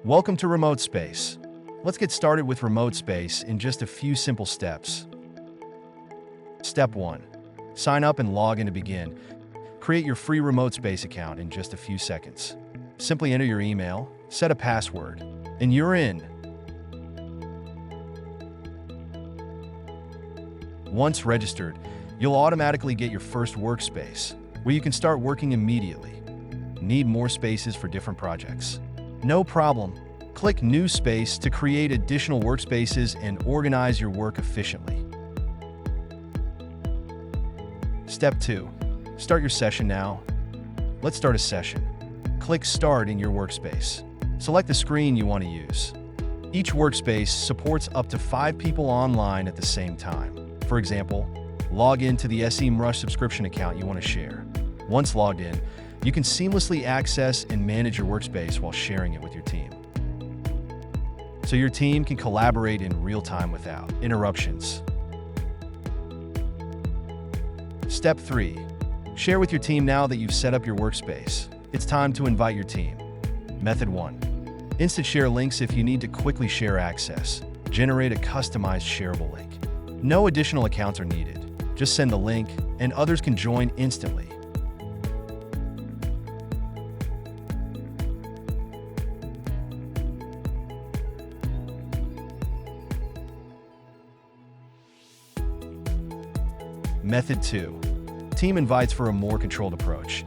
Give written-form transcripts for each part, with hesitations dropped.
Welcome to RemoteSpace. Let's get started with RemoteSpace in just a few simple steps. Step 1. Sign up and log in to begin. Create your free RemoteSpace account in just a few seconds. Simply enter your email, set a password, and you're in. Once registered, you'll automatically get your first workspace, where you can start working immediately. Need more spaces for different projects? No problem. Click New Space to create additional workspaces and organize your work efficiently. Step 2. Start your session now. Let's start a session. Click Start in your workspace. Select the screen you want to use. Each workspace supports up to 5 people online at the same time. For example, log in to the Semrush subscription account you want to share. Once logged in, you can seamlessly access and manage your workspace while sharing it with your team. So your team can collaborate in real time without interruptions. Step 3. Share with your team now that you've set up your workspace. It's time to invite your team. Method 1. Instant share links if you need to quickly share access. Generate a customized shareable link. No additional accounts are needed. Just send the link and others can join instantly. Method 2. Team invites for a more controlled approach.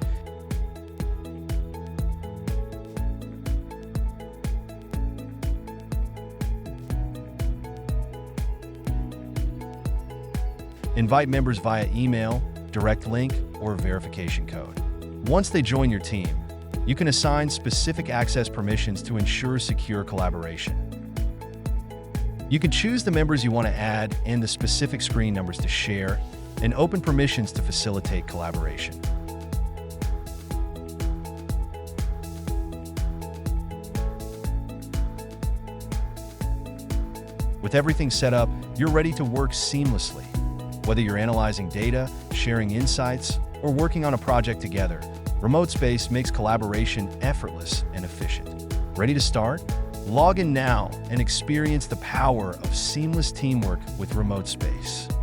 Invite members via email, direct link, or verification code. Once they join your team, you can assign specific access permissions to ensure secure collaboration. You can choose the members you want to add and the specific screen numbers to share, and open permissions to facilitate collaboration. With everything set up, you're ready to work seamlessly. Whether you're analyzing data, sharing insights, or working on a project together, RemoteSpace makes collaboration effortless and efficient. Ready to start? Log in now and experience the power of seamless teamwork with RemoteSpace.